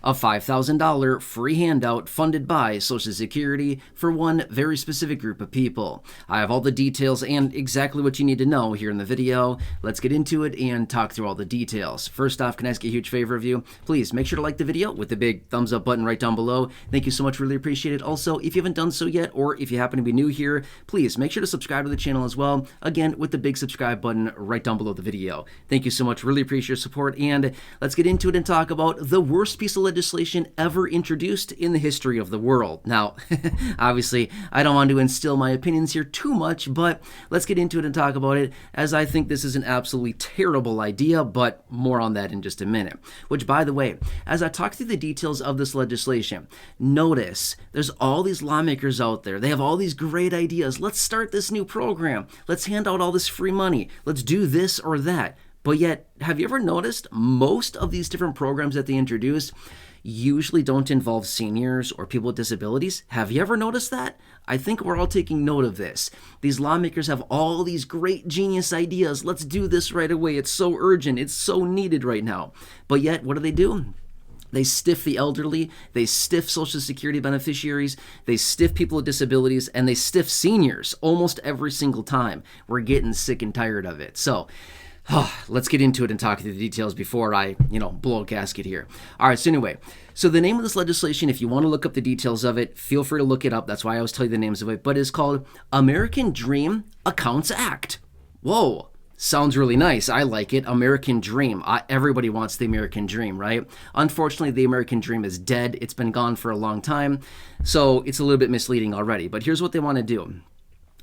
a $5,000 free handout funded by Social Security for one very specific group of people. I have all the details and exactly what you need to know here in the video. Let's get into it and talk through all the details. First off, can I ask a huge favor of you? Please make sure to like the video with the big thumbs up button right down below. Thank you so much, really appreciate it. Also, if you haven't done so yet, or if you happen to be new here, please make sure to subscribe to the channel as well. Again, with the big subscribe button right down below the video. Thank you so much, really appreciate your support, and let's get into it and talk about the worst piece of legislation ever introduced in the history of the world. Now, obviously, I don't want to instill my opinions here too much, but let's get into it and talk about it, as I think this is an absolutely terrible idea, but more on that in just a minute. Which, by the way, as I talk through the details of this legislation, notice there's all these lawmakers out there. They have all these great ideas. Let's start this new program. Let's hand out all this free money. Let's do this or that. But yet, have you ever noticed most of these different programs that they introduce usually don't involve seniors or people with disabilities? Have you ever noticed that? I think we're all taking note of this. These lawmakers have all these great genius ideas. Let's do this right away. It's so urgent. It's so needed right now. But yet, what do? They stiff the elderly, they stiff Social Security beneficiaries, they stiff people with disabilities, and they stiff seniors almost every single time. We're getting sick and tired of it. So, let's get into it and talk through the details before I, blow a gasket here. All right, so anyway, so the name of this legislation, if you want to look up the details of it, feel free to look it up. That's why I always tell you the names of it, but it's called American Dream Accounts Act. Whoa. Sounds really nice. I like it. American Dream. Everybody wants the American Dream, right? Unfortunately, the American Dream is dead. It's been gone for a long time, so it's a little bit misleading already. But here's what they want to do.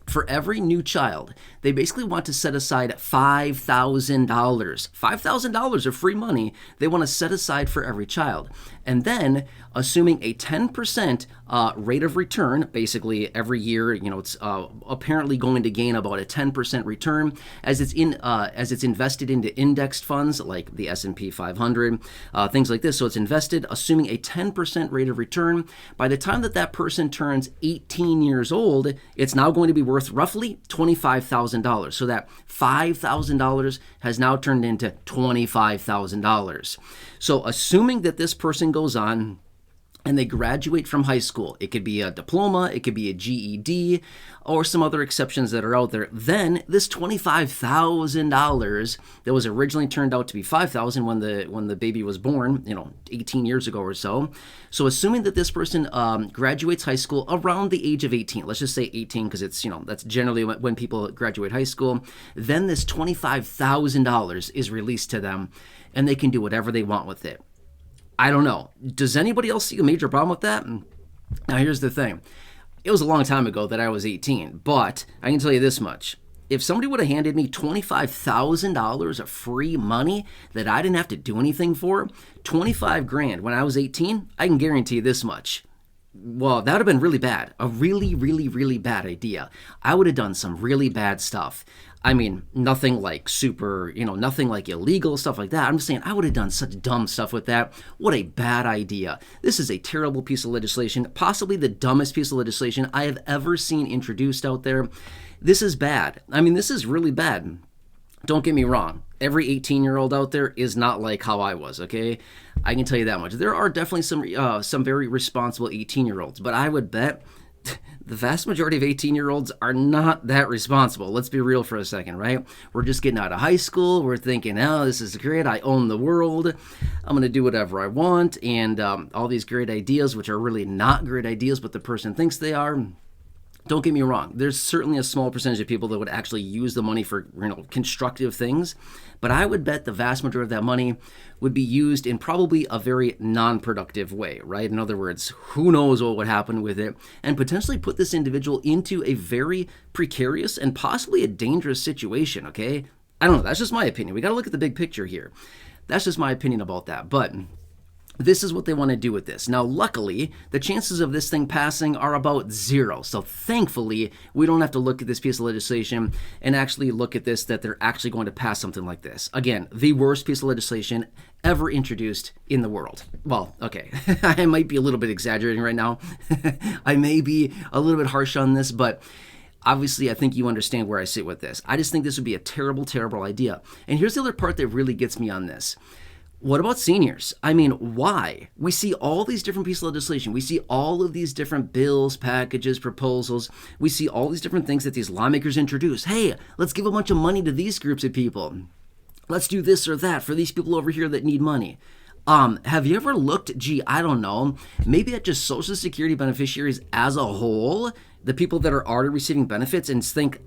For every new child, they basically want to set aside $5,000. $5,000 of free money they want to set aside for every child. And then, assuming a 10% rate of return, basically every year, it's apparently going to gain about a 10% return as it's invested into indexed funds like the S&P 500, things like this. So it's invested, assuming a 10% rate of return. By the time that person turns 18 years old, it's now going to be worth roughly $25,000. So that $5,000 has now turned into $25,000. So assuming that this person goes on and they graduate from high school, it could be a diploma, it could be a GED, or some other exceptions that are out there, then this $25,000 that was originally turned out to be $5,000 when the baby was born, 18 years ago or so. So assuming that this person graduates high school around the age of 18, let's just say 18 because it's, that's generally when people graduate high school, then this $25,000 is released to them and they can do whatever they want with it. I don't know. Does anybody else see a major problem with that? Now, here's the thing. It was a long time ago that I was 18, but I can tell you this much. If somebody would have handed me $25,000 of free money that I didn't have to do anything for, 25 grand when I was 18, I can guarantee you this much. Well, that would have been really bad. A really, really, really bad idea. I would have done some really bad stuff. I mean, nothing like nothing like illegal stuff like that. I'm just saying I would have done such dumb stuff with that. What a bad idea. This is a terrible piece of legislation, possibly the dumbest piece of legislation I have ever seen introduced out there. This is bad. I mean, this is really bad. Don't get me wrong. Every 18-year-old out there is not like how I was, okay? I can tell you that much. There are definitely some very responsible 18-year-olds, but I would bet the vast majority of 18-year-olds are not that responsible. Let's be real for a second, right? We're just getting out of high school. We're thinking, oh, this is great. I own the world. I'm going to do whatever I want. And all these great ideas, which are really not great ideas, but the person thinks they are. Don't get me wrong. There's certainly a small percentage of people that would actually use the money for, constructive things. But I would bet the vast majority of that money would be used in probably a very non-productive way, right? In other words, who knows what would happen with it, and potentially put this individual into a very precarious and possibly a dangerous situation, okay? I don't know. That's just my opinion. We got to look at the big picture here. That's just my opinion about that. But this is what they want to do with this. Now, luckily, the chances of this thing passing are about 0. So thankfully, we don't have to look at this piece of legislation and actually look at this, that they're actually going to pass something like this. Again, the worst piece of legislation ever introduced in the world. Well, okay, I might be a little bit exaggerating right now. I may be a little bit harsh on this, but obviously, I think you understand where I sit with this. I just think this would be a terrible, terrible idea. And here's the other part that really gets me on this. What about seniors? I mean, why? We see all these different pieces of legislation. We see all of these different bills, packages, proposals. We see all these different things that these lawmakers introduce. Hey, let's give a bunch of money to these groups of people. Let's do this or that for these people over here that need money. Have you ever looked, I don't know, maybe at just Social Security beneficiaries as a whole, the people that are already receiving benefits, and think,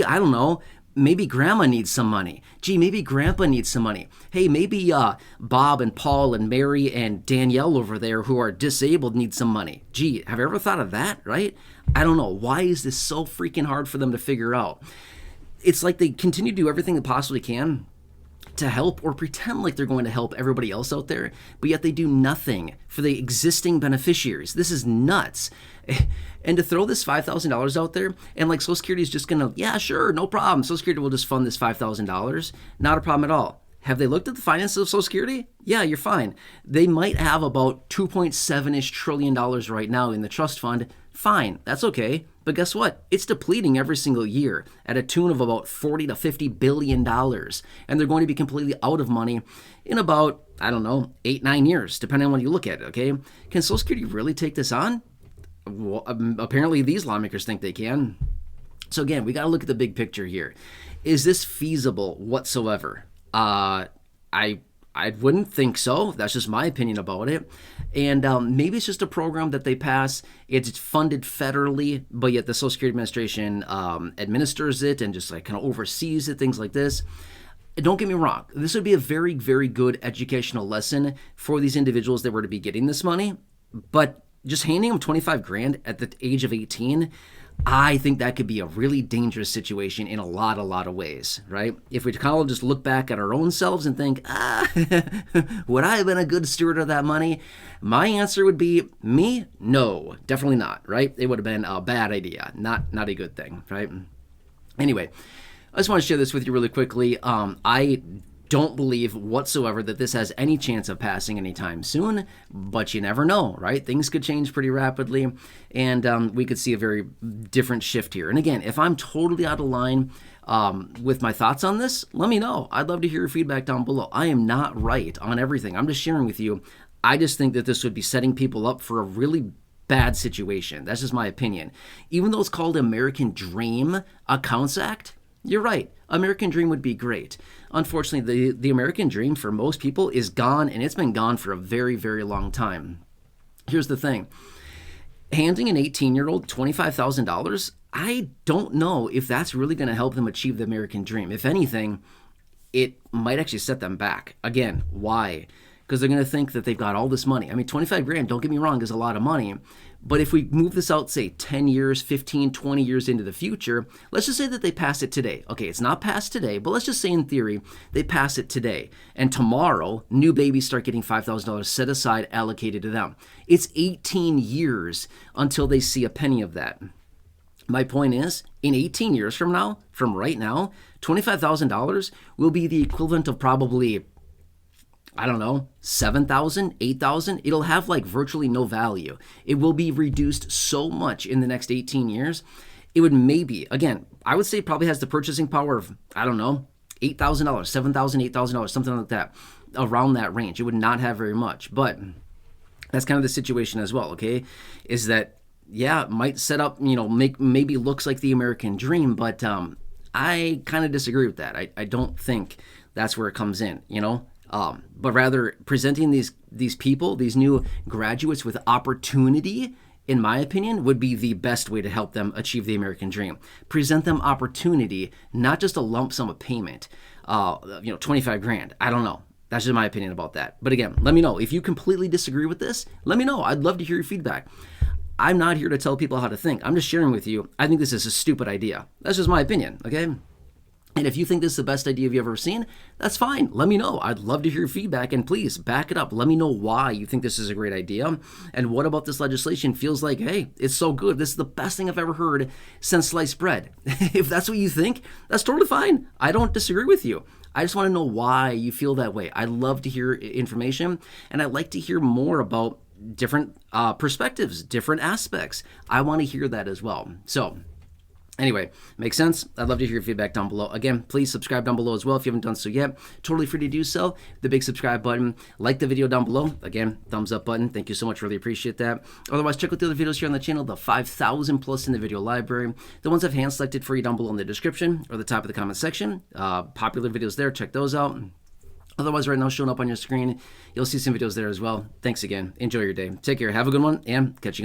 I don't know, maybe grandma needs some money. Maybe grandpa needs some money. Hey, maybe Bob and Paul and Mary and Danielle over there who are disabled need some money. Have you ever thought of that, right? I don't know. Why is this so freaking hard for them to figure out? It's like they continue to do everything they possibly can to help or pretend like they're going to help everybody else out there, but yet they do nothing for the existing beneficiaries. This is nuts. And to throw this $5,000 out there and like Social Security is just going to, yeah, sure, no problem. Social Security will just fund this $5,000. Not a problem at all. Have they looked at the finances of Social Security? Yeah, you're fine. They might have about $2.7-ish trillion right now in the trust fund. Fine, that's okay. But guess what? It's depleting every single year at a tune of about $40 to $50 billion. And they're going to be completely out of money in about, 8-9 years, depending on when you look at it, okay? Can Social Security really take this on? Well, apparently these lawmakers think they can. So again, we got to look at the big picture here. Is this feasible whatsoever? I wouldn't think so. That's just my opinion about it. And maybe it's just a program that they pass. It's funded federally, but yet the Social Security Administration administers it and just like kind of oversees it, things like this. Don't get me wrong. This would be a very, very good educational lesson for these individuals that were to be getting this money. But just handing them 25 grand at the age of 18, I think that could be a really dangerous situation in a lot of ways, right? If we kind of just look back at our own selves and think, would I have been a good steward of that money? My answer would be, me? No, definitely not, right? It would have been a bad idea, not a good thing, right? Anyway, I just want to share this with you really quickly. I don't believe whatsoever that this has any chance of passing anytime soon, but you never know, right? Things could change pretty rapidly, and we could see a very different shift here. And again, if I'm totally out of line with my thoughts on this, let me know. I'd love to hear your feedback down below. I am not right on everything. I'm just sharing with you. I just think that this would be setting people up for a really bad situation. That's just my opinion. Even though it's called American Dream Accounts Act, you're right. American Dream would be great. Unfortunately, the American Dream for most people is gone, and it's been gone for a very, very long time. Here's the thing. Handing an 18-year-old $25,000, I don't know if that's really going to help them achieve the American Dream. If anything, it might actually set them back. Again, why? Because they're going to think that they've got all this money. I mean, 25 grand, don't get me wrong, is a lot of money. But if we move this out, say, 10 years, 15, 20 years into the future, let's just say that they pass it today. Okay, it's not passed today, but let's just say in theory, they pass it today. And tomorrow, new babies start getting $5,000 set aside, allocated to them. It's 18 years until they see a penny of that. My point is, in 18 years from now, from right now, $25,000 will be the equivalent of probably, $7,000, $8,000. It'll have like virtually no value. It will be reduced so much in the next 18 years. It would maybe, again, I would say it probably has the purchasing power of, $8,000, $7,000, $8,000, something like that, around that range. It would not have very much, but that's kind of the situation as well, okay? Is that, yeah, it might set up, maybe looks like the American Dream, but I kind of disagree with that. I don't think that's where it comes in, but rather presenting these people, these new graduates with opportunity, in my opinion, would be the best way to help them achieve the American Dream. Present them opportunity, not just a lump sum of payment, 25 grand. I don't know. That's just my opinion about that. But again, let me know. If you completely disagree with this, let me know. I'd love to hear your feedback. I'm not here to tell people how to think. I'm just sharing with you. I think this is a stupid idea. That's just my opinion, okay? And if you think this is the best idea you've ever seen, that's fine. Let me know. I'd love to hear your feedback, and please back it up. Let me know why you think this is a great idea, and what about this legislation feels like, hey, it's so good. This is the best thing I've ever heard since sliced bread. If that's what you think, that's totally fine. I don't disagree with you. I just want to know why you feel that way. I love to hear information, and I'd like to hear more about different perspectives, different aspects. I want to hear that as well. So Anyway, makes sense? I'd love to hear your feedback down below. Again, please subscribe down below as well if you haven't done so yet. Totally free to do so. The big subscribe button. Like the video down below. Again, thumbs up button. Thank you so much. Really appreciate that. Otherwise, check out the other videos here on the channel, the 5,000 plus in the video library. The ones I've hand selected for you down below in the description or the top of the comment section. Popular videos there. Check those out. Otherwise, right now showing up on your screen, you'll see some videos there as well. Thanks again. Enjoy your day. Take care. Have a good one, and catch you again.